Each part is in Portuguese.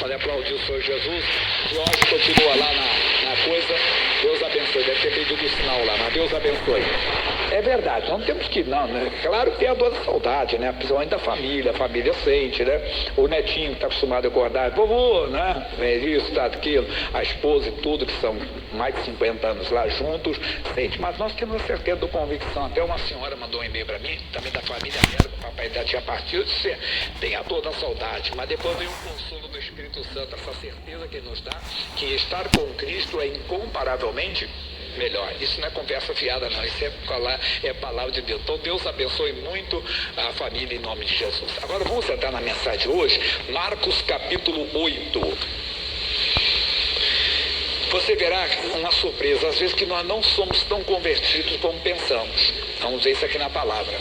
Olha, aplaudir o Senhor Jesus. Jorge continua lá na coisa. Deus abençoe. Deve ter pedido o sinal lá, mas Deus abençoe. É verdade, não temos que, não, né? Claro que tem a dor da saudade, né? Principalmente da família, a família sente, né? O netinho que está acostumado a acordar, vovô, né? É isso, tá, aquilo, a esposa e tudo, que são mais de 50 anos lá juntos, sente, mas nós temos a certeza da convicção. Até uma senhora mandou um e-mail para mim, também da família dela, que o papai dela tinha partido, disse, tem a dor da saudade, mas depois vem o consolo do Espírito Santo, essa certeza que ele nos dá, que estar com Cristo é incomparavelmente melhor. Isso não é conversa fiada, não. Isso é palavra de Deus. Então Deus abençoe muito a família em nome de Jesus. Agora vamos entrar na mensagem de hoje, Marcos capítulo 8. Você verá uma surpresa, às vezes, que nós não somos tão convertidos como pensamos. Vamos ver isso aqui na palavra.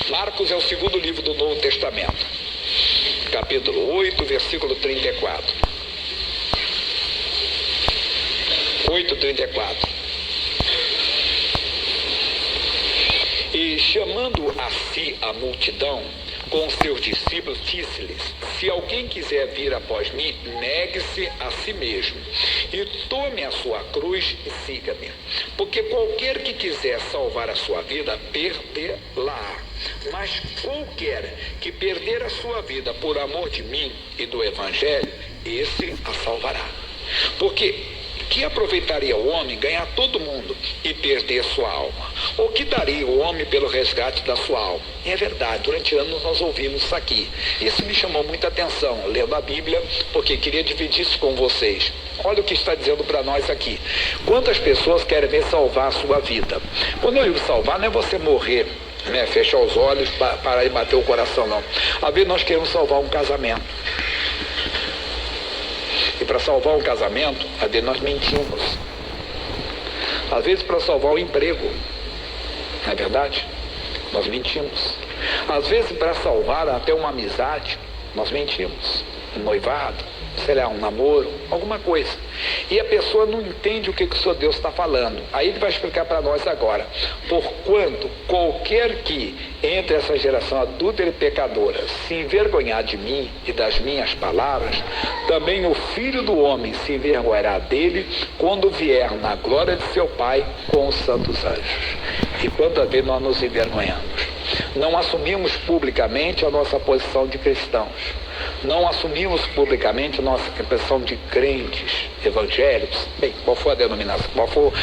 Marcos é o segundo livro do Novo Testamento, capítulo 8, versículo 34. 8:34. E chamando a si a multidão, com os seus discípulos, disse-lhes, se alguém quiser vir após mim, negue-se a si mesmo, e tome a sua cruz e siga-me. Porque qualquer que quiser salvar a sua vida, perdê-la. Mas qualquer que perder a sua vida por amor de mim e do Evangelho, esse a salvará. Porque que aproveitaria o homem ganhar todo mundo e perder sua alma? Ou que daria o homem pelo resgate da sua alma? E é verdade, durante anos nós ouvimos isso aqui. Isso me chamou muita atenção, lendo a Bíblia, porque queria dividir isso com vocês. Olha o que está dizendo para nós aqui. Quantas pessoas querem ver salvar a sua vida? Quando eu digo salvar, não é você morrer, né? Fechar os olhos, parar e bater o coração, não. Às vezes nós queremos salvar um casamento. E para salvar um casamento, às vezes nós mentimos. Às vezes para salvar o emprego, não é verdade? Nós mentimos. Às vezes para salvar até uma amizade, nós mentimos. Um noivado, sei lá, um namoro, alguma coisa. E a pessoa não entende o que o Senhor Deus está falando. Aí ele vai explicar para nós agora. Porquanto qualquer que entre essa geração adúltera e pecadora se envergonhar de mim e das minhas palavras, também o Filho do Homem se envergonhará dele quando vier na glória de seu Pai com os santos anjos. E quantas vezes nós nos envergonhamos? Não assumimos publicamente a nossa posição de cristãos. Não assumimos publicamente a nossa posição de crentes evangélicos. Bem, qual for a denominação, qual for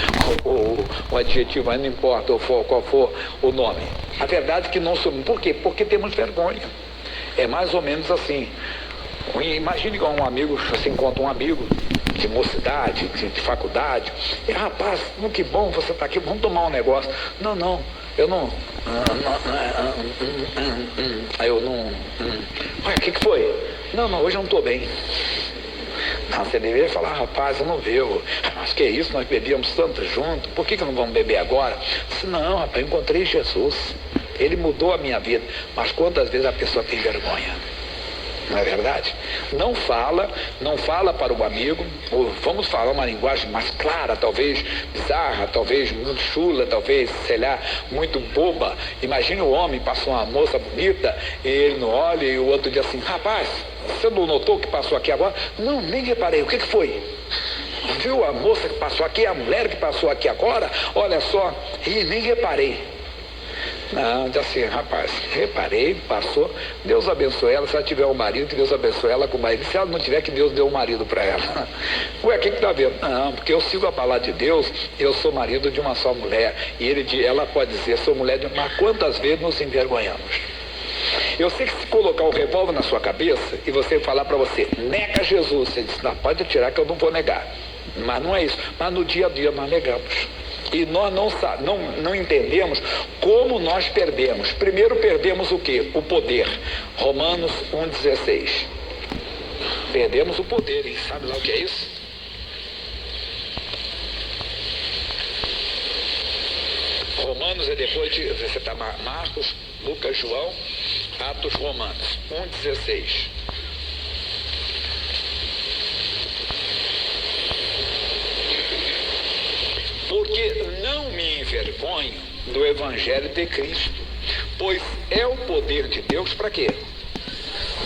o adjetivo, não importa qual for o nome. A verdade é que não assumimos. Por quê? Porque temos vergonha. É mais ou menos assim. Imagine que um amigo, você encontra um amigo de mocidade, de faculdade, e rapaz, que bom você está aqui, vamos tomar um negócio. Não, eu não. Aí eu não. Olha, o que foi? Não, hoje eu não estou bem. Não, você deveria falar, rapaz, eu não vejo. Mas que é isso, nós bebíamos tanto junto, por que não vamos beber agora? Disse, não, rapaz, eu encontrei Jesus. Ele mudou a minha vida. Mas quantas vezes a pessoa tem vergonha? Não é verdade? Não fala para o amigo, ou vamos falar uma linguagem mais clara, talvez bizarra, talvez muito chula, talvez, sei lá, muito boba. Imagine o homem, passou uma moça bonita, e ele não olha, e o outro diz assim, rapaz, você não notou o que passou aqui agora? Não, nem reparei, o que foi? Viu a moça que passou aqui, a mulher que passou aqui agora? Olha só, e nem reparei. Não, diz assim, rapaz, reparei, passou, Deus abençoe ela, se ela tiver um marido, que Deus abençoe ela com o marido, se ela não tiver, que Deus dê um marido para ela. Ué, o que está vendo? Não, porque eu sigo a palavra de Deus, eu sou marido de uma só mulher, e ela pode dizer, sou mulher de uma, mas quantas vezes nos envergonhamos? Eu sei que se colocar um revólver na sua cabeça, e você falar para você, nega Jesus, você diz, não, pode tirar que eu não vou negar, mas não é isso, mas no dia a dia nós negamos. E nós não entendemos como nós perdemos. Primeiro perdemos o quê? O poder. Romanos 1,16. Perdemos o poder, hein? Sabe lá o que é isso? Romanos é depois de... Você está Marcos, Lucas, João, Atos, Romanos 1,16. Porque não me envergonho do Evangelho de Cristo, pois é o poder de Deus para quê?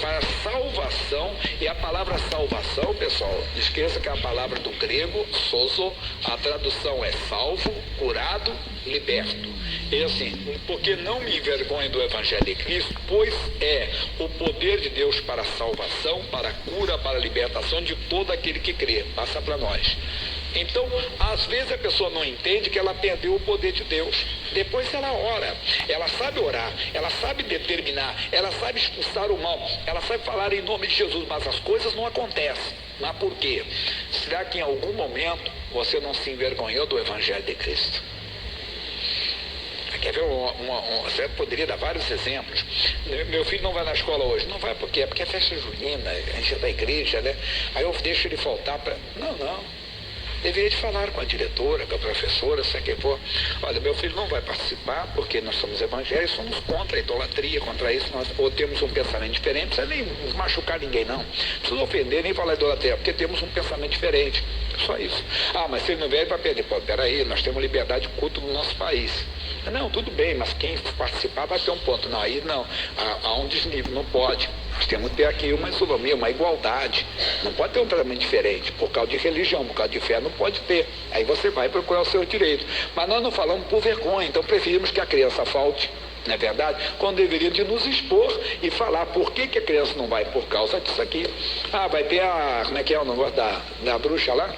Para salvação salvação, e a palavra salvação, pessoal, não esqueça que a palavra do grego, sozo, a tradução é salvo, curado, liberto. E assim, porque não me envergonho do Evangelho de Cristo, pois é o poder de Deus para a salvação, para a cura, para a libertação de todo aquele que crê. Passa para nós. Então, às vezes a pessoa não entende que ela perdeu o poder de Deus. Depois ela ora, ela sabe orar, ela sabe determinar, ela sabe expulsar o mal, ela sabe falar em nome de Jesus, mas as coisas não acontecem. Mas por quê? Será que em algum momento você não se envergonhou do Evangelho de Cristo? Quer ver você poderia dar vários exemplos. Meu filho não vai na escola hoje. Não vai por quê? Porque é festa junina, a gente é da igreja, né? Aí eu deixo ele faltar para... Não. Deveria de falar com a diretora, com a professora, se quem for. Olha, meu filho não vai participar porque nós somos evangélicos, somos contra a idolatria, contra isso, ou temos um pensamento diferente. Não precisa nem machucar ninguém, não. Não precisa ofender, nem falar idolatria, porque temos um pensamento diferente. Só isso. Mas se ele não vier, ele vai perder. Pô, peraí, nós temos liberdade de culto no nosso país. Não, tudo bem, mas quem participar vai ter um ponto. Não, aí não. Há um desnível, não pode. Nós temos que ter aqui uma isonomia, uma igualdade. Não pode ter um tratamento diferente. Por causa de religião, por causa de fé, não pode ter. Aí você vai procurar o seu direito. Mas nós não falamos por vergonha, então preferimos que a criança falte, não é verdade? Quando deveria de nos expor e falar por que a criança não vai por causa disso aqui. Vai ter como é que é o negócio da bruxa lá?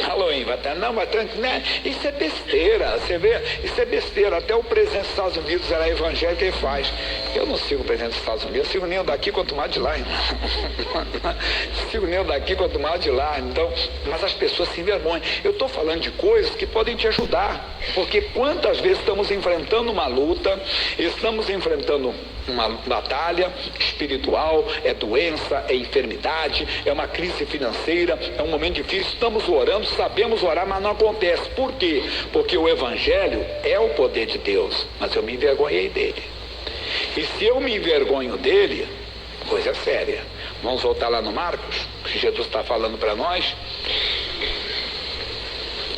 Halloween, vai ter, não, vai ter, né? Isso é besteira, você vê, isso é besteira. Até o presidente dos Estados Unidos era evangélico e faz. Eu não sigo o presidente dos Estados Unidos, eu sigo nem o daqui quanto mais de lá. Sigo nem o daqui quanto mais de lá. Então, mas as pessoas se envergonham. Eu estou falando de coisas que podem te ajudar, porque quantas vezes estamos enfrentando uma luta, estamos enfrentando uma batalha espiritual, é doença, é enfermidade, é uma crise financeira, é um momento difícil, estamos orando, sabemos orar, mas não acontece. Por quê? Porque o Evangelho é o poder de Deus, mas eu me envergonhei dele. E se eu me envergonho dele, coisa séria. Vamos voltar lá no Marcos, que Jesus está falando para nós,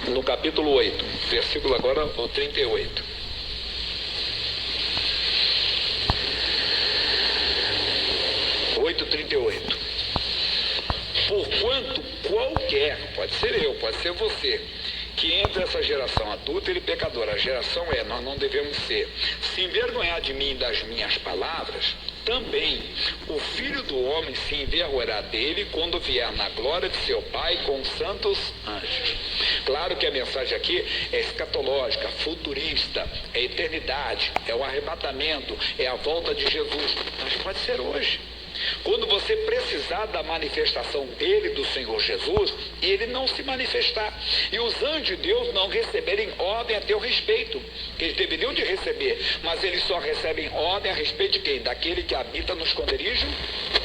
no capítulo 8, versículo agora o 38. Porquanto qualquer, pode ser eu, pode ser você, que entre essa geração adúltera e pecadora, a geração nós não devemos ser, se envergonhar de mim e das minhas palavras, também o Filho do Homem se envergonhará dele quando vier na glória de seu Pai com os santos anjos. Claro que a mensagem aqui é escatológica, futurista, é eternidade, é o arrebatamento, é a volta de Jesus, mas pode ser hoje. Quando você precisar da manifestação dele, do Senhor Jesus, e ele não se manifestar, e os anjos de Deus não receberem ordem a teu respeito, que eles deveriam de receber, mas eles só recebem ordem a respeito de quem? Daquele que habita no esconderijo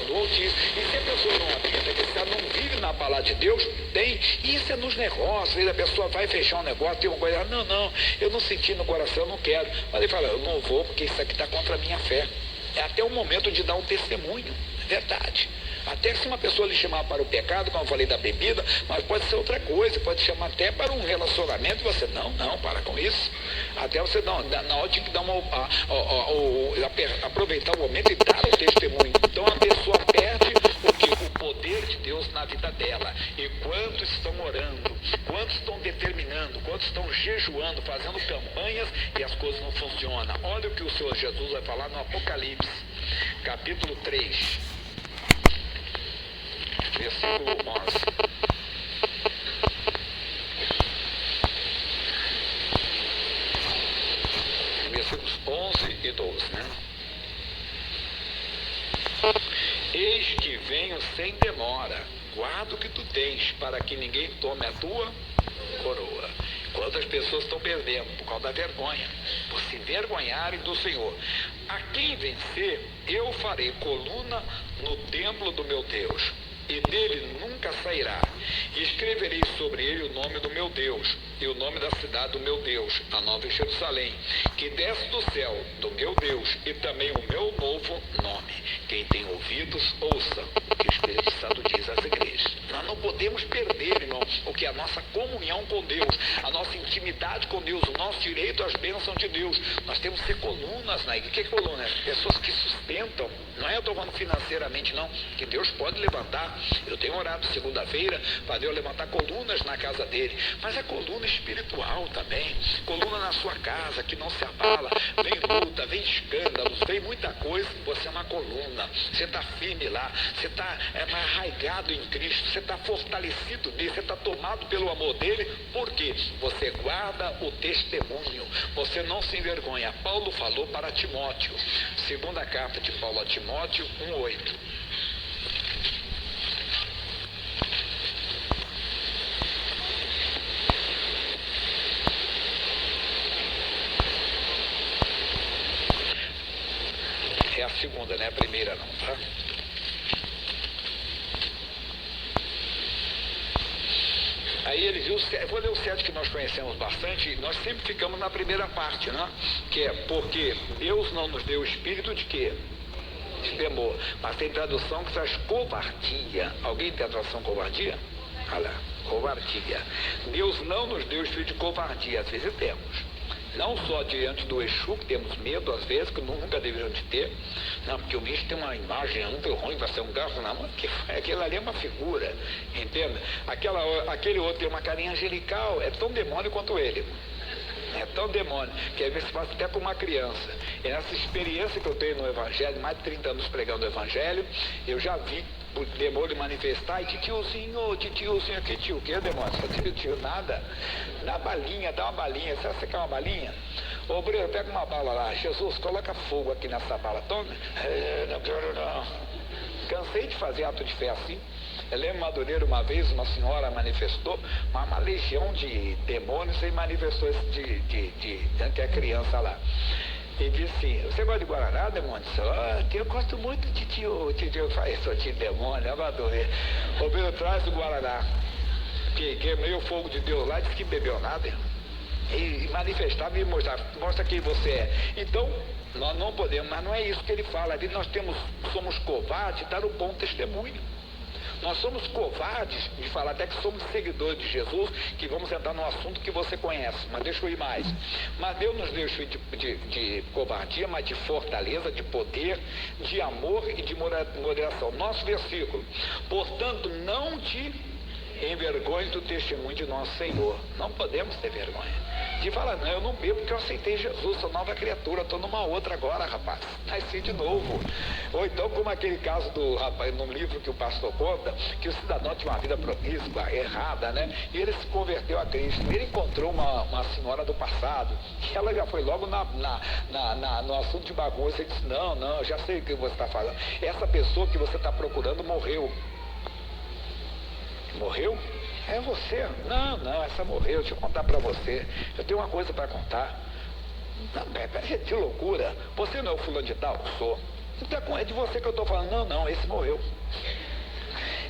do Altíssimo. E se a pessoa não habita, que se ela não vive na palavra de Deus, tem. Isso é nos negócios, aí a pessoa vai fechar um negócio, tem uma coisa, não, eu não senti no coração, eu não quero. Mas ele fala, eu não vou porque isso aqui está contra a minha fé. É até o momento de dar um testemunho, é verdade. Até se uma pessoa lhe chamar para o pecado, como eu falei da bebida, mas pode ser outra coisa, pode chamar até para um relacionamento, você, não, para com isso. Até você, na hora de dar aproveitar o momento e dar o testemunho. Então a pessoa perde o poder de Deus na vida dela. E quantos estão orando, quantos estão determinando, quantos estão jejuando, fazendo campanhas e as coisas não funcionam. Olha o que o Senhor Jesus vai falar no Apocalipse, capítulo 3, versículo 11. Versículos 11 e 12, né? Eis que venho sem demora, guarda o que tu tens, para que ninguém tome a tua coroa. Quantas pessoas estão perdendo por causa da vergonha, por se envergonharem do Senhor. A quem vencer, eu farei coluna no templo do meu Deus, e dele nunca sairá. E escreverei sobre ele o nome do meu Deus, e o nome da cidade do meu Deus, a nova Jerusalém, que desce do céu, do meu Deus, e também o meu novo nome. Quem tem ouvidos, ouça o que o Espírito Santo diz às igrejas. Nós não podemos perder, irmão, o que é a nossa comunhão com Deus, a nossa intimidade com Deus, o nosso direito às bênçãos de Deus. Nós temos que ser colunas na igreja. O que é coluna? Pessoas que sustentam, não Não é eu estou falando financeiramente, não, que Deus pode levantar. Eu tenho orado segunda-feira para Deus levantar colunas na casa dele, mas é coluna espiritual também, coluna na sua casa que não se abala. Vem luta, vem escândalos, vem muita coisa, você é uma coluna, você está firme lá, você está arraigado em Cristo, você está fortalecido nele, você está tomado pelo amor dele. Por quê? Você guarda o testemunho, você não se envergonha. Paulo falou para Timóteo, segunda carta de Paulo a Timóteo 1:8. É a segunda, não é a primeira não, tá? Aí ele viu, vou ler o 7 que nós conhecemos bastante, nós sempre ficamos na primeira parte, né? Que é porque Deus não nos deu o espírito de quê? De temor. Mas tem tradução que traz covardia. Alguém tem a tradução covardia? Olha lá, covardia. Deus não nos deu o espírito de covardia, às vezes temos. Não só diante do Exu, que temos medo às vezes, que nunca deveríamos de ter. Não, porque o bicho tem uma imagem muito ruim, vai ser um garfo na mão, que aquilo ali é uma figura, entende? Aquele outro tem uma carinha angelical, é tão demônio quanto ele. É tão demônio, que às vezes passa até por uma criança. E nessa experiência que eu tenho no Evangelho, mais de 30 anos pregando o Evangelho, eu já vi o demônio manifestar, e tiozinho, que tio, que é demônio? Só tio, nada. Dá balinha, dá uma balinha, você quer uma balinha? Ô Breno, pega uma bala lá, Jesus, coloca fogo aqui nessa bala, toma. Não quero não. Cansei de fazer ato de fé assim. Eu lembro em Madureira uma vez, uma senhora manifestou uma legião de demônios e manifestou que é criança lá. E disse assim, você gosta de Guaraná, demônio? Eu gosto muito de tio. Eu falei, sou tio demônio, eu adorei. O Pedro traz o Guaraná, que meio fogo de Deus lá, disse que bebeu nada. E manifestava e mostrava, mostra quem você é. Então, nós não podemos, mas não é isso que ele fala. Ali nós somos covardes de dar o bom testemunho. Nós somos covardes de falar até que somos seguidores de Jesus, que vamos entrar num assunto que você conhece, mas deixa eu ir mais. Mas Deus nos deu de covardia, mas de fortaleza, de poder, de amor e de moderação. Nosso versículo, portanto, não te envergonhe do testemunho de nosso Senhor. Não podemos ter vergonha de falar, não, eu não bebo porque eu aceitei Jesus, sou nova criatura, estou numa outra agora, rapaz, nasci de novo. Ou então, como aquele caso do rapaz, num livro que o pastor conta, que o cidadão tinha uma vida promíscua, errada, né? E ele se converteu a Cristo. Ele encontrou uma senhora do passado, que ela já foi logo no assunto de bagunça. Ele disse, não, eu já sei o que você está falando. Essa pessoa que você está procurando morreu. Morreu? É você. Não, essa morreu. Deixa eu contar para você. Eu tenho uma coisa para contar. Não, é de loucura. Você não é o fulano de tal? Sou. Então é de você que eu estou falando. Não, esse morreu.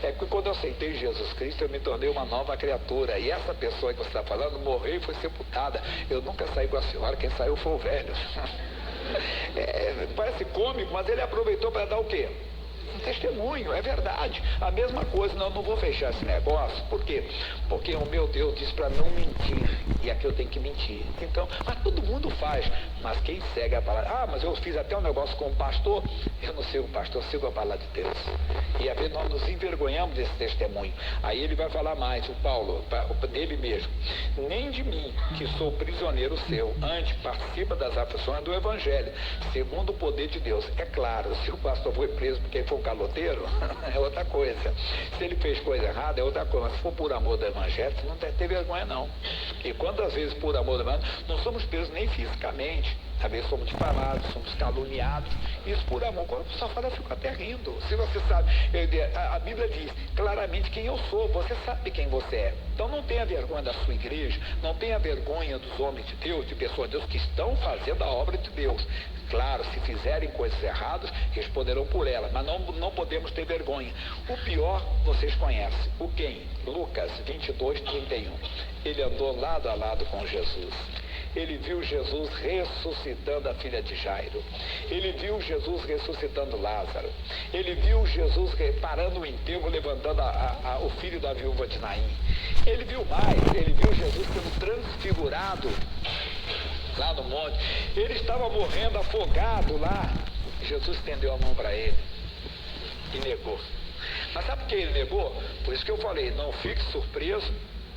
É que quando eu aceitei Jesus Cristo, eu me tornei uma nova criatura. E essa pessoa que você está falando morreu e foi sepultada. Eu nunca saí com a senhora, quem saiu foi o velho. Parece cômico, mas ele aproveitou para dar o quê? Um testemunho, é verdade. A mesma coisa, não vou fechar esse negócio. Por quê? Porque o meu Deus diz para não mentir. E aqui eu tenho que mentir. Então, mas todo mundo faz. Mas quem segue a palavra... mas eu fiz até um negócio com o pastor. Eu não sigo o pastor, eu sigo a palavra de Deus. E às vezes nós nos envergonhamos desse testemunho. Aí ele vai falar mais, o Paulo, dele mesmo. Nem de mim, que sou prisioneiro seu, antes participa das aflições do Evangelho, segundo o poder de Deus. É claro, se o pastor foi preso porque ele foi um caloteiro, é outra coisa. Se ele fez coisa errada, é outra coisa. Mas se for por amor do Evangelho, você não deve ter vergonha, não. E quantas vezes, por amor do Evangelho, não somos presos nem fisicamente. Às vezes somos difamados, somos caluniados. Isso por amor. Quando a pessoa fala, eu fico até rindo. Se você sabe, a Bíblia diz claramente quem eu sou. Você sabe quem você é. Então não tenha vergonha da sua igreja, não tenha vergonha dos homens de Deus, de pessoas de Deus que estão fazendo a obra de Deus. Claro, se fizerem coisas erradas, responderão por elas, mas não podemos ter vergonha. O pior, vocês conhecem. O quem? Lucas 22:31. Ele andou lado a lado com Jesus. Ele viu Jesus ressuscitando a filha de Jairo. Ele viu Jesus ressuscitando Lázaro. Ele viu Jesus reparando o enterro, levantando o filho da viúva de Naim. Ele viu mais, ele viu Jesus sendo transfigurado lá no monte. Ele estava morrendo afogado lá Jesus estendeu a mão para ele e negou. Mas sabe por que ele negou? Por isso que eu falei, não fique surpreso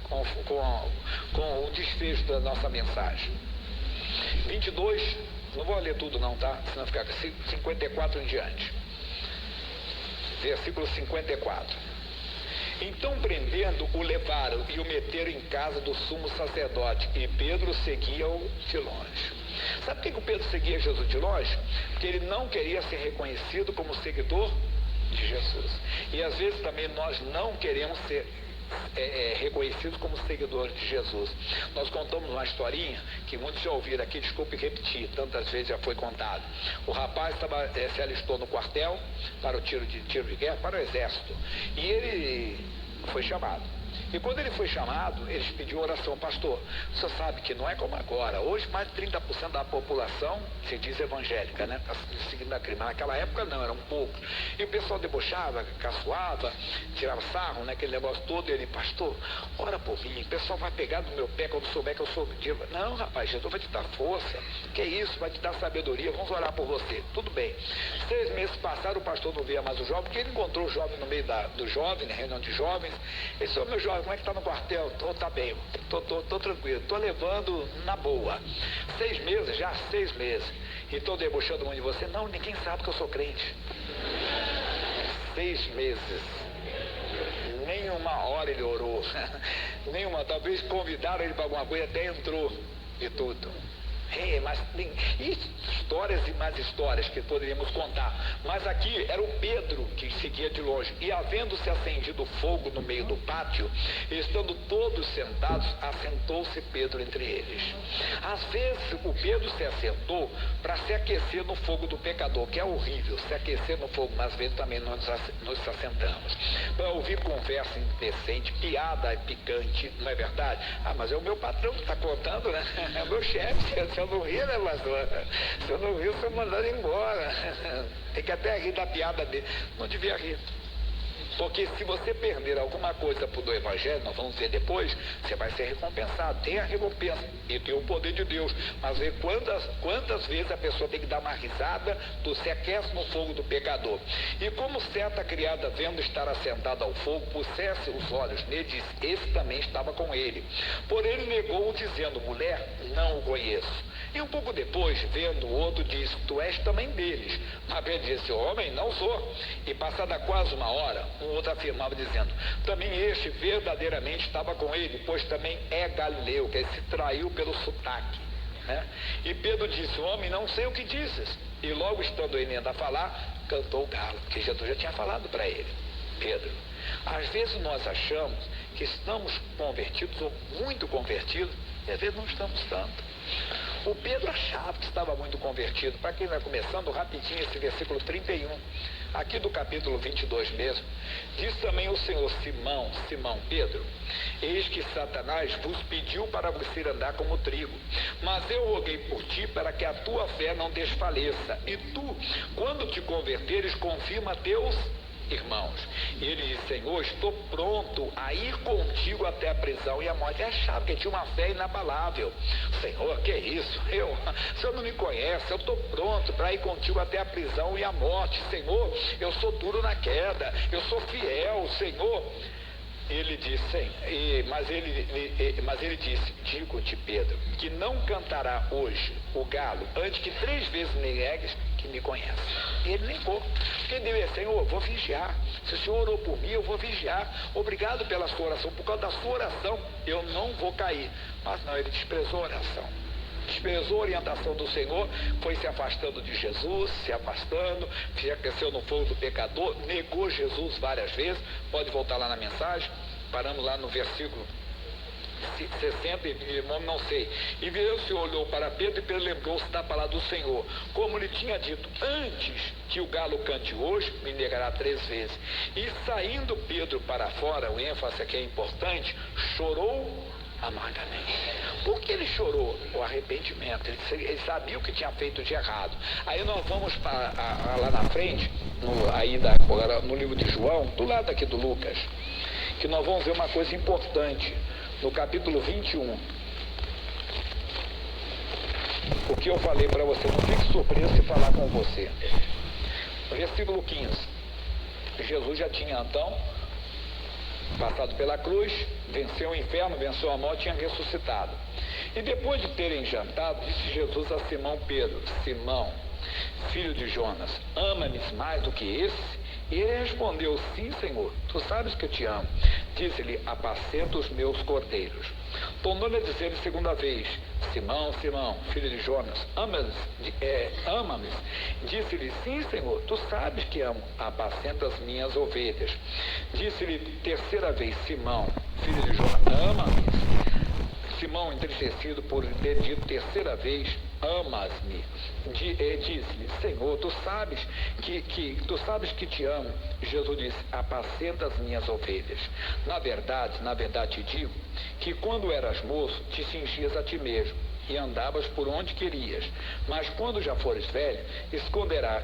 com o desfecho da nossa mensagem. 22, não vou ler tudo não, tá? Senão ficar 54 em diante. Versículo 54. Então, prendendo, o levaram e o meteram em casa do sumo sacerdote, e Pedro seguia-o de longe. Sabe por que o Pedro seguia Jesus de longe? Porque ele não queria ser reconhecido como seguidor de Jesus. E às vezes também nós não queremos ser reconhecidos como seguidores de Jesus. Nós contamos uma historinha que muitos já ouviram aqui, desculpe repetir, tantas vezes já foi contado. O rapaz se alistou no quartel para o tiro de guerra, para o exército, e ele foi chamado. E quando ele foi chamado, eles pediu oração. Pastor, o senhor sabe que não é como agora. Hoje mais de 30% da população se diz evangélica, né? Está seguindo a crime. Naquela época não, eram poucos. E o pessoal debochava, caçoava, tirava sarro, né? Aquele negócio todo. E ele, pastor, ora por mim. O pessoal vai pegar no meu pé quando souber que eu sou mentira. Não, rapaz, Jesus vai te dar força. Que isso? Vai te dar sabedoria. Vamos orar por você. Tudo bem. 6 meses passaram, o pastor não via mais o jovem, porque ele encontrou o jovem no meio do jovem, na reunião de jovens. Ele disse, ô meu jovem, como é que está no quartel? Tá bem, tô tranquilo, tô levando na boa. 6 meses, já 6 meses. E tô debochando muito de você. Não, ninguém sabe que eu sou crente. 6 meses. Nenhuma hora ele orou. Nenhuma, talvez convidaram ele para alguma coisa, até entrou e tudo. Mas tem histórias e mais histórias que poderíamos contar. Mas aqui era o Pedro que seguia de longe. E havendo-se acendido fogo no meio do pátio, estando todos sentados, assentou-se Pedro entre eles. Às vezes o Pedro se assentou para se aquecer no fogo do pecador, que é horrível, se aquecer no fogo, mas às vezes também nós nos assentamos. Para ouvir conversa indecente, piada picante, não é verdade? Ah, mas é o meu patrão que está contando, né? É o meu chefe. Se eu não rir, né, pastor? Se eu não rir, eu sou mandado embora. Tem que até rir da piada dele. Não devia rir. Porque se você perder alguma coisa do Evangelho, nós vamos ver depois, você vai ser recompensado. Tem a recompensa e tem o poder de Deus. Mas vê quantas vezes a pessoa tem que dar uma risada, tu se aquece no fogo do pecador. E como certa criada, vendo estar assentada ao fogo, pusesse os olhos nele, disse, esse também estava com ele. Porém ele negou, dizendo, mulher, não o conheço. E um pouco depois, vendo o outro, disse, tu és também deles. Mas ele disse, homem, não sou. E passada quase uma hora, um outro afirmava, dizendo, também este verdadeiramente estava com ele, pois também é galileu, que ele se traiu pelo sotaque. Né? E Pedro disse, homem, não sei o que dizes. E logo estando ele ainda a falar, cantou o galo, porque Jesus já tinha falado para ele. Pedro, às vezes nós achamos que estamos convertidos ou muito convertidos, e às vezes não estamos tanto. O Pedro achava que estava muito convertido. Para quem vai começando, rapidinho esse versículo 31, aqui do capítulo 22 mesmo, diz também o Senhor, Simão, Pedro, eis que Satanás vos pediu para você andar como trigo, mas eu roguei por ti para que a tua fé não desfaleça, e tu, quando te converteres, confirma teus irmãos. E ele disse, Senhor, estou pronto a ir contigo até a prisão e a morte. Ele achava que tinha uma fé inabalável. Senhor, que é isso? O Senhor não me conhece, eu estou pronto para ir contigo até a prisão e a morte. Senhor, eu sou duro na queda, eu sou fiel, Senhor. Ele disse, mas ele disse, digo-te, Pedro, que não cantará hoje o galo antes que 3 vezes me negues que me conhece. E ele negou. Porque Deus é, Senhor, eu vou vigiar. Se o Senhor orou por mim, eu vou vigiar. Obrigado pela sua oração. Por causa da sua oração, eu não vou cair. Mas não, ele desprezou a oração. Desprezou a orientação do Senhor, foi se afastando de Jesus, se afastando, se aqueceu no fogo do pecador, negou Jesus várias vezes. Pode voltar lá na mensagem, paramos lá no versículo 60, e não sei. E Deus olhou para Pedro e Pedro lembrou-se da palavra do Senhor, como lhe tinha dito, antes que o galo cante hoje, me negará 3 vezes. E saindo Pedro para fora, o ênfase aqui é importante, chorou amargamente. Por que ele chorou? O arrependimento. Ele sabia o que tinha feito de errado. Aí nós vamos lá na frente, no livro de João, do lado aqui do Lucas, que nós vamos ver uma coisa importante, no capítulo 21. O que eu falei para você, não fique surpreso se falar com você. Versículo 15. Jesus já tinha então passado pela cruz, venceu o inferno, venceu a morte, tinha ressuscitado. E depois de terem jantado, disse Jesus a Simão Pedro: Simão, filho de Jonas, ama-me mais do que esse? E ele respondeu: sim, Senhor, tu sabes que eu te amo. Disse-lhe: apacenta os meus cordeiros. Tornou-lhe a dizer segunda vez: Simão, Simão, filho de Jonas, ama-me? Disse-lhe: sim, Senhor, tu sabes que amo, apacenta as minhas ovelhas. Disse-lhe terceira vez: Simão, filho de Jonas, ama-me? Simão, entristecido por ter dito terceira vez: amas-me? Disse-lhe: Senhor, tu sabes que te amo. Jesus disse: apacenta as minhas ovelhas. Na verdade te digo que quando eras moço, te cingias a ti mesmo e andavas por onde querias. Mas quando já fores velho,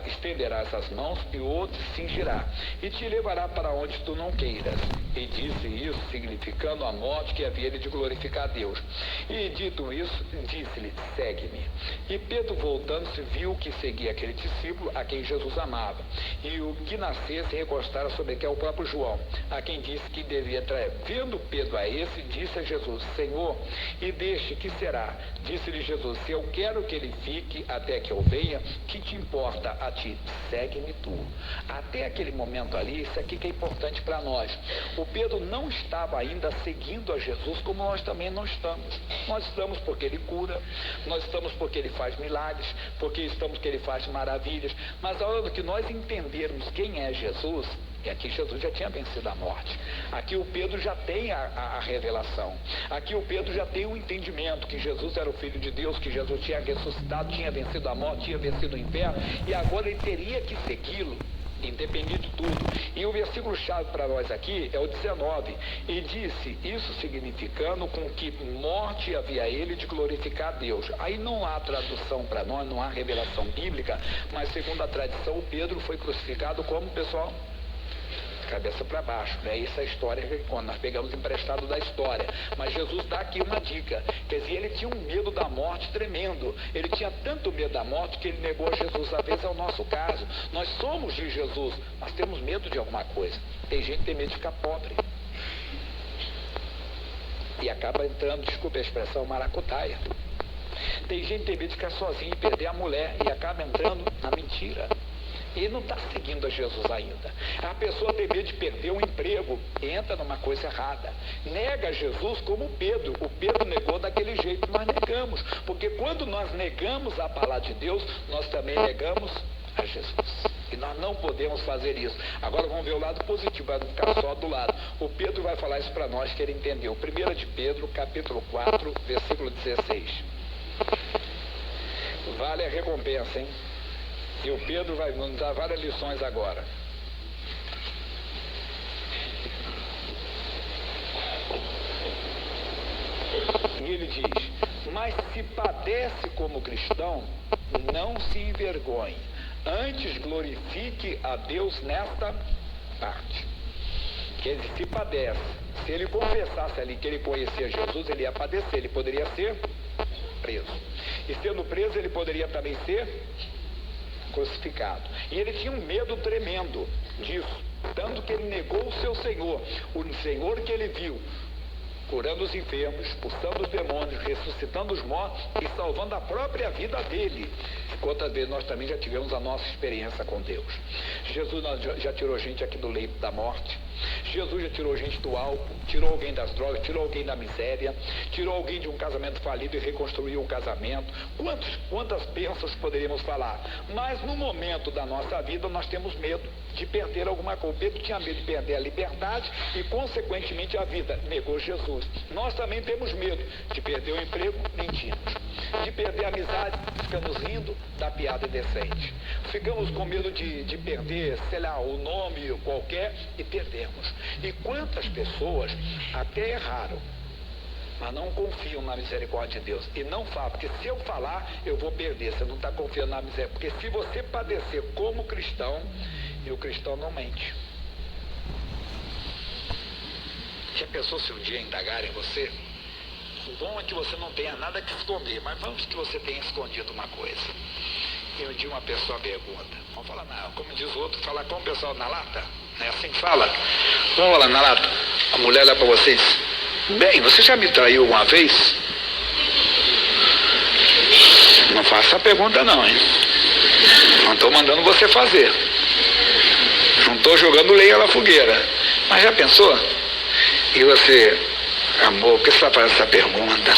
estenderás as mãos e o outro cingirá e te levará para onde tu não queiras. E disse isso, significando a morte que havia de glorificar a Deus. E dito isso, disse-lhe: segue-me. E Pedro, voltando-se, viu que seguia aquele discípulo a quem Jesus amava, e o que nascesse recostara sobre que é o próprio João, a quem disse que devia trair. Vendo Pedro a esse, disse a Jesus: Senhor, e deste que será? Disse-lhe Jesus: se eu quero que ele fique até que eu venha, que te importa a ti? Segue-me tu. Até aquele momento ali, isso aqui que é importante para nós. O Pedro não estava ainda seguindo a Jesus como nós também não estamos. Nós estamos porque ele cura, nós estamos porque ele faz milagres, porque estamos porque ele faz maravilhas, mas a hora que nós entendermos quem é Jesus, e aqui Jesus já tinha vencido a morte. Aqui o Pedro já tem a revelação. Aqui o Pedro já tem o entendimento que Jesus era o Filho de Deus, que Jesus tinha ressuscitado, tinha vencido a morte, tinha vencido o inferno, e agora ele teria que segui-lo, independente de tudo. E o versículo-chave para nós aqui é o 19. E disse isso significando com que morte havia ele de glorificar a Deus. Aí não há tradução para nós, não há revelação bíblica, mas segundo a tradição, o Pedro foi crucificado como, pessoal? Cabeça para baixo, né? Essa é a história que quando nós pegamos emprestado da história. Mas Jesus dá aqui uma dica. Quer dizer, ele tinha um medo da morte tremendo. Ele tinha tanto medo da morte que ele negou a Jesus. Às vezes é o nosso caso. Nós somos de Jesus, mas temos medo de alguma coisa. Tem gente que tem medo de ficar pobre. E acaba entrando, desculpe a expressão, maracutaia. Tem gente que tem medo de ficar sozinho e perder a mulher e acaba entrando na mentira. Ele não está seguindo a Jesus ainda. A pessoa tem medo de perder o emprego, entra numa coisa errada. Nega Jesus como o Pedro. O Pedro negou daquele jeito, nós negamos. Porque quando nós negamos a palavra de Deus, nós também negamos a Jesus. E nós não podemos fazer isso. Agora vamos ver o lado positivo, vai não ficar só do lado. O Pedro vai falar isso para nós que ele entendeu. 1 de Pedro, capítulo 4, versículo 16. Vale a recompensa, hein? E o Pedro vai nos dar várias lições agora. E ele diz: mas se padece como cristão, não se envergonhe, antes glorifique a Deus nesta parte. Quer dizer, se padece, se ele confessasse ali que ele conhecia Jesus, ele ia padecer, ele poderia ser preso. E sendo preso, ele poderia também ser crucificado. E ele tinha um medo tremendo disso, tanto que ele negou o seu Senhor, o Senhor que ele viu curando os enfermos, expulsando os demônios, ressuscitando os mortos e salvando a própria vida dele. Quantas vezes nós também já tivemos a nossa experiência com Deus. Jesus já tirou gente aqui do leito da morte. Jesus já tirou gente do álcool, tirou alguém das drogas, tirou alguém da miséria, tirou alguém de um casamento falido e reconstruiu um casamento. Quantas bênçãos poderíamos falar? Mas no momento da nossa vida nós temos medo de perder alguma coisa. O Pedro tinha medo de perder a liberdade e consequentemente a vida. Negou Jesus. Nós também temos medo de perder o emprego, mentimos. De perder a amizade, ficamos rindo da piada indecente. Ficamos com medo de perder, sei lá, o nome qualquer e perdemos. E quantas pessoas até erraram, mas não confiam na misericórdia de Deus. E não falam, porque se eu falar, eu vou perder. Você não está confiando na misericórdia. Porque se você padecer como cristão, e o cristão não mente. Já pensou se um dia indagarem você? O bom é que você não tenha nada que esconder, mas vamos que você tenha escondido uma coisa. E um dia uma pessoa pergunta: Vamos falar, como diz o outro, falar com o pessoal na lata. Não é assim que fala? Vamos falar na lata. A mulher olha para vocês. Bem, você já me traiu uma vez? Não faça essa pergunta não, hein? Não estou mandando você fazer. Não estou jogando lenha na fogueira. Mas já pensou? E você, amor, por que você está fazendo essa pergunta?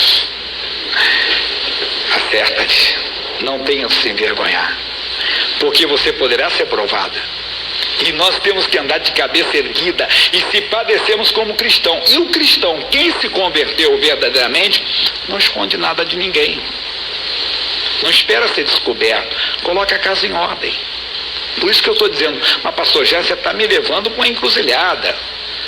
Acerta-te. Não tenha que se envergonhar. Porque você poderá ser provada. E nós temos que andar de cabeça erguida e se padecemos como cristão. E o cristão, quem se converteu verdadeiramente, não esconde nada de ninguém. Não espera ser descoberto. Coloca a casa em ordem. Por isso que eu estou dizendo, mas pastor Jé, você está me levando com uma encruzilhada.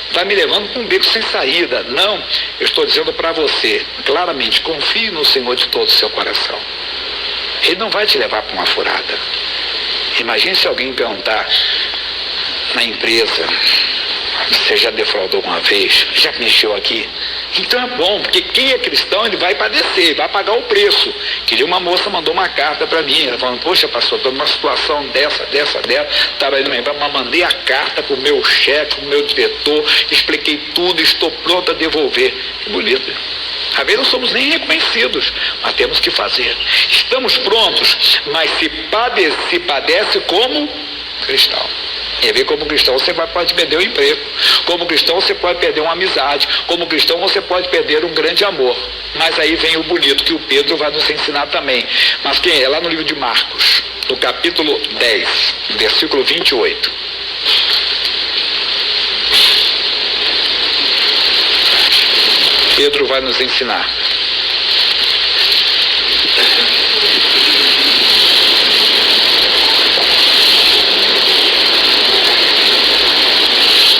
Está me levando com um beco sem saída. Não, eu estou dizendo para você, claramente, confie no Senhor de todo o seu coração. Ele não vai te levar para uma furada. Imagine se alguém perguntar na empresa, você já defraudou alguma vez? Já mexeu aqui? Então é bom, porque quem é cristão, ele vai padecer, vai pagar o preço. Que uma moça mandou uma carta para mim, ela falando, poxa pastor, estou numa situação dessa, estava indo lembrar, mas mandei a carta para o meu chefe, para o meu diretor, expliquei tudo, estou pronto a devolver. Que bonito. Às vezes não somos nem reconhecidos, mas temos que fazer. Estamos prontos, mas se padece como cristão. E ver como cristão você pode perder o emprego. Como cristão você pode perder uma amizade. Como cristão você pode perder um grande amor. Mas aí vem o bonito que o Pedro vai nos ensinar também. Mas quem é? Lá no livro de Marcos, no capítulo 10, versículo 28. Pedro vai nos ensinar.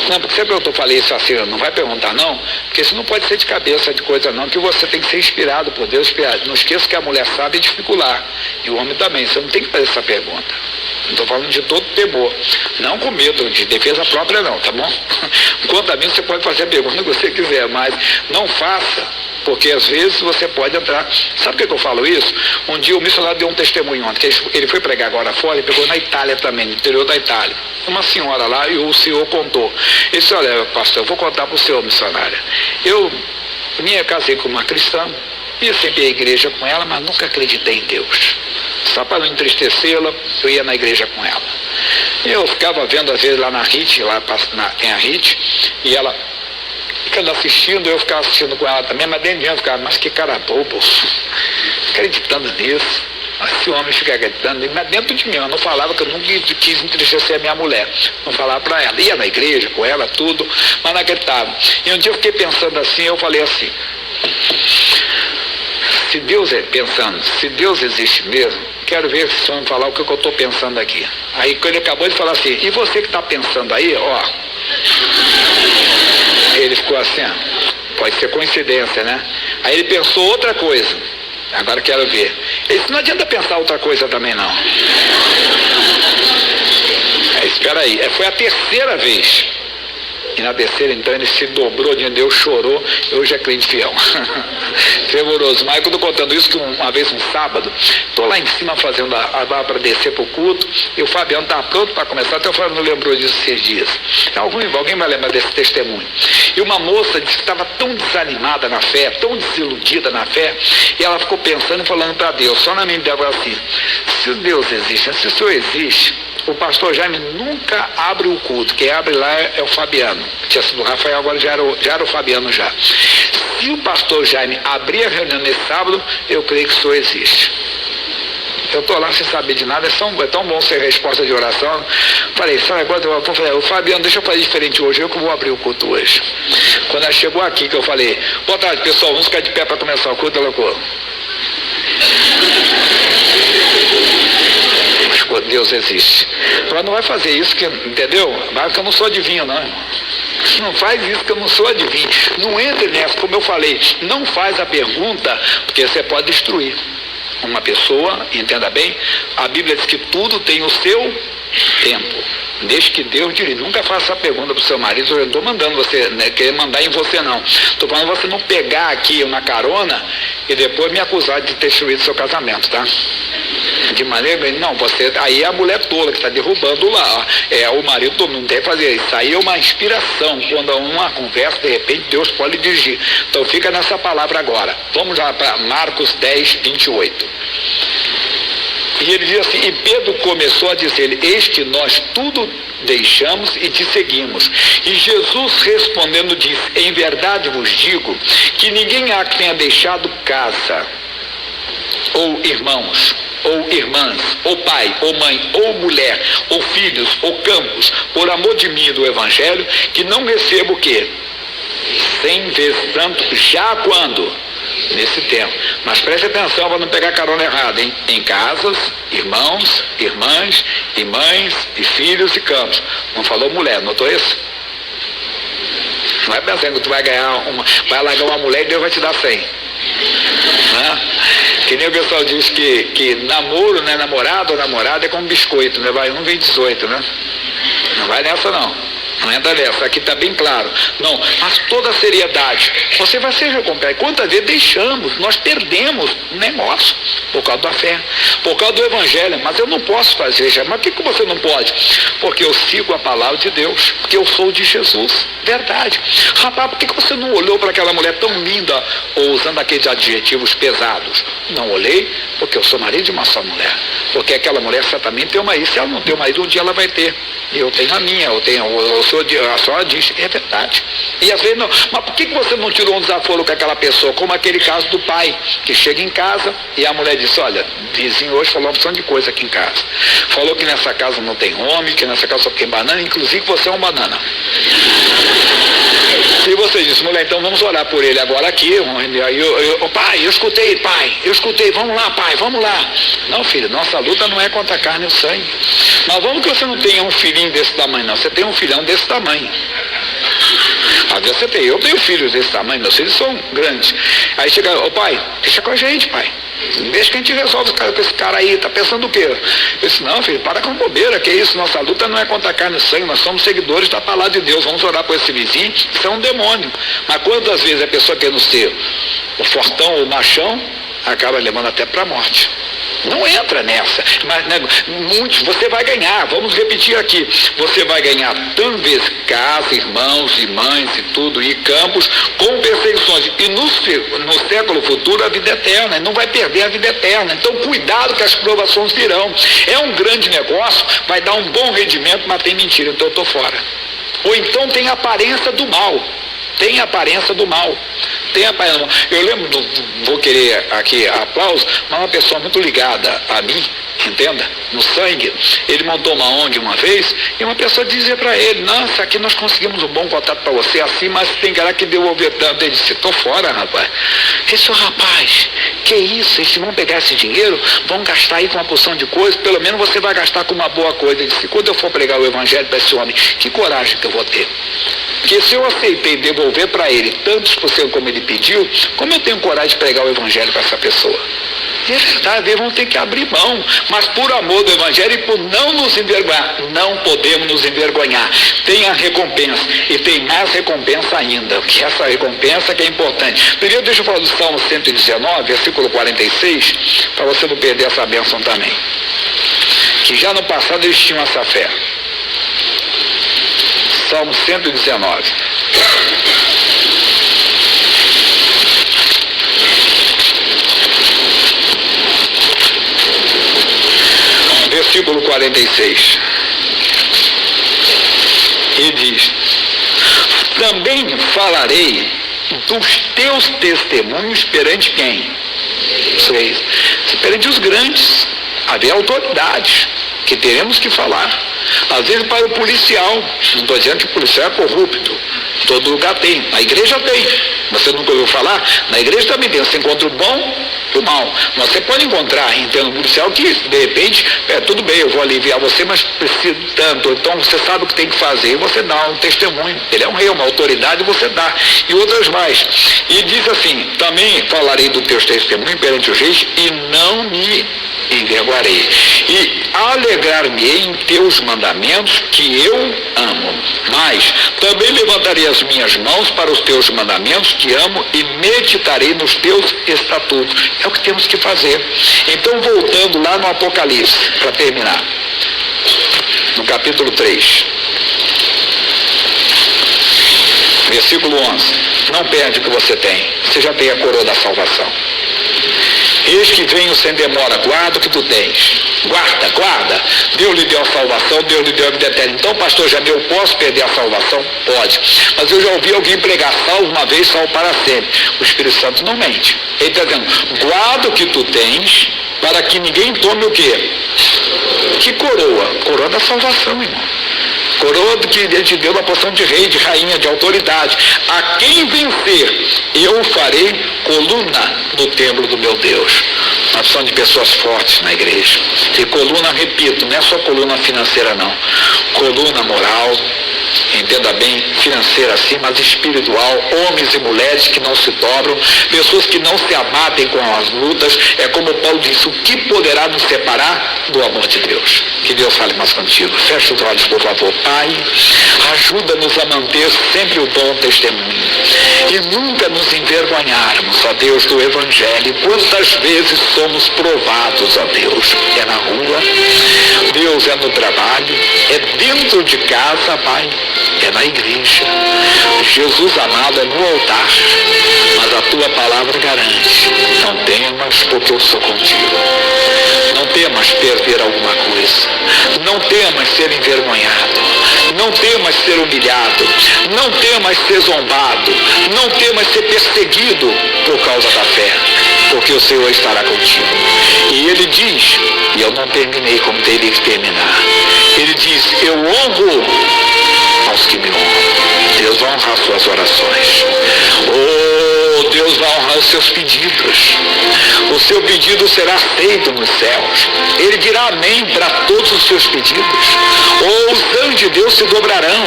Não, porque sempre eu falei isso assim, não vai perguntar não, porque isso não pode ser de cabeça de coisa não, que você tem que ser inspirado por Deus. Não esqueça que a mulher sabe dificular, e o homem também, você não tem que fazer essa pergunta. Não estou falando de todo temor, não com medo de defesa própria não, tá bom? Quanto a mim, você pode fazer a pergunta que você quiser, mas não faça, porque às vezes você pode entrar. Sabe por que eu falo isso? Um dia o missionário deu um testemunho ontem, que ele foi pregar agora fora e pegou na Itália também, no interior da Itália. Uma senhora lá, e o senhor contou. Ele disse, olha pastor, eu vou contar para o senhor, missionária. Eu me casei com uma cristã, ia sempre à igreja com ela, mas nunca acreditei em Deus. Só para não entristecê-la, eu ia na igreja com ela. Eu ficava vendo às vezes lá na RIT, tem a RIT, e ela ficando assistindo, eu ficava assistindo com ela também, mas dentro de mim eu ficava, mas que cara bobo, acreditando nisso. Esse homem fica acreditando, mas dentro de mim, eu não falava, que eu nunca quis entristecer a minha mulher, não falava para ela, ia na igreja com ela, tudo, mas não acreditava. E um dia eu fiquei pensando assim, eu falei assim, se Deus existe mesmo, quero ver se o senhor me falar o que eu estou pensando aqui. Aí quando ele acabou de falar assim, e você que está pensando aí, ó, ele ficou assim, pode ser coincidência, né? Aí ele pensou outra coisa, agora quero ver. Ele disse, não adianta pensar outra coisa também não. Espera aí, foi a terceira vez. E na terceira, então, ele se dobrou diante de Deus, chorou, e hoje é crente fiel. Fervoroso. Mas eu estou contando isso que uma vez, um sábado, estou lá em cima fazendo a barra para descer para o culto, e o Fabiano estava pronto para começar, até o Fabiano não lembrou disso esses dias. Alguém vai lembrar desse testemunho. E uma moça disse que estava tão desanimada na fé, tão desiludida na fé, e ela ficou pensando e falando para Deus, só na mente dela assim, se Deus existe, se o Senhor existe, o pastor Jaime nunca abre o culto, quem abre lá é o Fabiano, tinha sido o Rafael, agora já era o Fabiano já. Se o pastor Jaime abrir a reunião nesse sábado, eu creio que o Senhor existe. Eu estou lá sem saber de nada, é tão bom ser resposta de oração. Falei, sabe agora eu vou falar, Fabiano, deixa eu fazer diferente hoje, eu que vou abrir o culto hoje. Quando ela chegou aqui, que eu falei, boa tarde pessoal, vamos ficar de pé para começar o culto, ela falou, Deus existe. Ela não vai fazer isso, entendeu? Porque eu não sou adivinho, não. Não faz isso que eu não sou adivinho. Não entre nessa, como eu falei, não faz a pergunta, porque você pode destruir uma pessoa, entenda bem, a Bíblia diz que tudo tem o seu tempo. Desde que Deus dirige, nunca faça a pergunta para o seu marido, eu não estou mandando você, né, querer mandar em você não. Estou falando você não pegar aqui uma carona e depois me acusar de ter destruído seu casamento, tá? De maneira, não, você, aí é a mulher tola que está derrubando lá, o marido não tem que fazer isso, aí é uma inspiração, quando há uma conversa, de repente Deus pode dirigir. Então fica nessa palavra agora. Vamos lá para Marcos 10, 28. E ele diz assim, e Pedro começou a dizer, eis que nós tudo deixamos e te seguimos. E Jesus respondendo disse, em verdade vos digo, que ninguém há que tenha deixado casa, ou irmãos, ou irmãs, ou pai, ou mãe, ou mulher, ou filhos, ou campos, por amor de mim e do Evangelho, que não receba o quê? 100 vezes tanto, já quando? Nesse tempo. Mas preste atenção para não pegar carona errada, hein? Em casas, irmãos, irmãs, e mães, e filhos, e campos. Não falou mulher, notou isso? Não é pensando que tu vai largar uma mulher e Deus vai te dar 100. Né? Que nem o pessoal diz que namoro, né? Namorado ou namorada é como biscoito, né? Vai 1, vem 18, né? Não vai nessa não. Não entra nessa, aqui está bem claro. Não, mas toda a seriedade. Você vai ser recompensado. Quantas vezes deixamos, nós perdemos um negócio por causa da fé, por causa do Evangelho. Mas eu não posso fazer já. Mas por que você não pode? Porque eu sigo a palavra de Deus, porque eu sou de Jesus. Verdade. Rapaz, por que você não olhou para aquela mulher tão linda, ou usando aqueles adjetivos pesados? Não olhei, porque eu sou marido de uma só mulher. Porque aquela mulher certamente tem um marido. Se ela não tem um marido, um dia ela vai ter. E eu tenho a minha, a senhora diz, é verdade. E às vezes não, mas por que você não tirou um desaforo com aquela pessoa, como aquele caso do pai, que chega em casa e a mulher disse, olha, vizinho hoje falou uma opção de coisa aqui em casa. Falou que nessa casa não tem homem, que nessa casa só tem banana, inclusive você é um banana. E você disse, mulher, então vamos orar por ele agora aqui. Pai, eu escutei, vamos lá, pai, vamos lá. Não, filho, nossa luta não é contra a carne e o sangue. Mas vamos que você não tenha um filhinho desse tamanho, não. Você tem um filhão desse tamanho. Às vezes eu tenho filhos desse tamanho, meus filhos são grandes. Aí chega, pai, deixa com a gente, pai. Deixa que a gente resolve com esse cara aí, tá pensando o quê? Eu disse, não, filho, para com bobeira, que isso, nossa luta não é contra a carne e sangue, nós somos seguidores da palavra de Deus, vamos orar por esse vizinho, isso é um demônio. Mas quantas vezes a pessoa querendo ser o fortão ou o machão, acaba levando até para a morte. Não entra nessa, mas né, muitos, você vai ganhar, vamos repetir aqui, você vai ganhar tantas vezes casa, irmãos e mães e tudo, e campos, com perseguições, e no século futuro a vida eterna, não vai perder a vida eterna, então cuidado que as provações virão, é um grande negócio, vai dar um bom rendimento, mas tem mentira, então eu estou fora. Ou então tem aparência do mal. Tem aparência do mal. Eu lembro, vou querer aqui aplauso, mas uma pessoa muito ligada a mim, entenda, no sangue, ele montou uma ONG uma vez, e uma pessoa dizia para ele, nossa, aqui nós conseguimos um bom contato para você, assim, mas tem cara que devolver tanto. Ele disse, estou fora, rapaz. Esse rapaz, que isso, eles vão pegar esse dinheiro, vão gastar aí com uma porção de coisa, pelo menos você vai gastar com uma boa coisa. Ele disse, quando eu for pregar o Evangelho para esse homem, que coragem que eu vou ter? Porque se eu aceitei devolver para ele tantos por cento como ele pediu, como eu tenho coragem de pregar o Evangelho para essa pessoa? E é verdade, eles vão ter que abrir mão, mas por amor do Evangelho e por não nos envergonhar, não podemos nos envergonhar. Tem a recompensa, e tem mais recompensa ainda, que essa recompensa que é importante. Primeiro deixa eu falar do Salmo 119, versículo 46, para você não perder essa bênção também. Que já no passado eles tinham essa fé. Salmo 119. Versículo 46. E diz, também falarei dos teus testemunhos perante quem? Perante os grandes. Haver autoridades que teremos que falar. Às vezes para o policial, não estou dizendo que o policial é corrupto, todo lugar tem, na igreja tem, você nunca ouviu falar? Na igreja também tem, você encontra o bom e o mal, mas você pode encontrar em termos policial que de repente, tudo bem, eu vou aliviar você, mas preciso tanto, então você sabe o que tem que fazer, e você dá um testemunho, ele é um rei, uma autoridade, você dá, e outras mais, e diz assim, também falarei dos teus testemunhos perante os reis, e não me envergonharei. E alegrar-me-ei em teus mandamentos, que eu amo. Mas também levantarei as minhas mãos para os teus mandamentos, que amo, e meditarei nos teus estatutos. É o que temos que fazer. Então, voltando lá no Apocalipse, para terminar, no capítulo 3, versículo 11. Não perde o que você tem. Você já tem a coroa da salvação. Eis que venho sem demora, guarda o que tu tens. Guarda. Deus lhe deu a salvação, Deus lhe deu a vida eterna. Então, pastor Jamil, eu posso perder a salvação? Pode. Mas eu já ouvi alguém pregar, salvo uma vez, salvo para sempre. O Espírito Santo não mente. Ele está dizendo, guarda o que tu tens, para que ninguém tome o quê? Que coroa? Coroa da salvação, irmão. Coroa do que ele te deu na posição de rei, de rainha, de autoridade. A quem vencer, eu farei coluna no templo do meu Deus. Nós precisamos de pessoas fortes na igreja. E coluna, repito, não é só coluna financeira não. Coluna moral, entenda bem, financeira sim, mas espiritual, homens e mulheres que não se dobram, pessoas que não se abatem com as lutas. É como Paulo disse, o que poderá nos separar do amor de Deus? Que Deus fale mais contigo. Feche os olhos, por favor. Pai, ajuda-nos a manter sempre o bom testemunho e nunca nos envergonharmos, ó Deus, do Evangelho. Quantas vezes somos provados, ó Deus? É na rua, Deus, é no trabalho, é dentro de casa, Pai, é na igreja. Jesus amado, é no altar, mas a tua palavra garante. Não temas, porque eu sou contigo. Não temas perder alguma coisa. Não temas ser envergonhado. Não temas ser humilhado. Não temas ser zombado. Não temas ser perseguido por causa da fé, porque o Senhor estará contigo. E ele diz, e eu não terminei como teria que terminar, ele diz, eu honro aos que me honram. Deus vai honrar suas orações. Oh, Deus vai honrar os seus pedidos. O seu pedido será feito nos céus. Ele dirá amém para todos os seus pedidos. Oh, os anjos de Deus se dobrarão.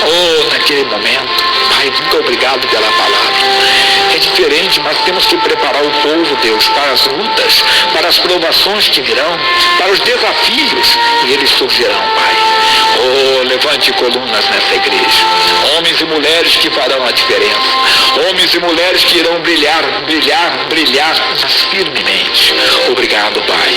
Oh, naquele momento. Pai, muito obrigado pela palavra. É diferente, mas temos que preparar o povo, Deus, para as lutas, para as provações que virão, para os desafios, e eles surgirão, Pai. Oh, levante colunas nessa igreja. Homens e mulheres que farão a diferença. Homens e mulheres que irão brilhar firmemente. Obrigado, Pai.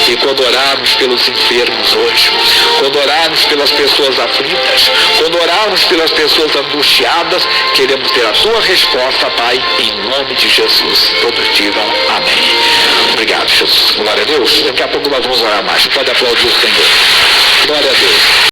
E quando orarmos pelos enfermos hoje, quando orarmos pelas pessoas aflitas, quando orarmos pelas pessoas angustiadas, queremos ter a tua resposta, Pai, em nome de Jesus. Todos digam amém. Obrigado, Jesus. Glória a Deus. Daqui a pouco nós vamos orar mais. Pode aplaudir o Senhor. Glória a Deus.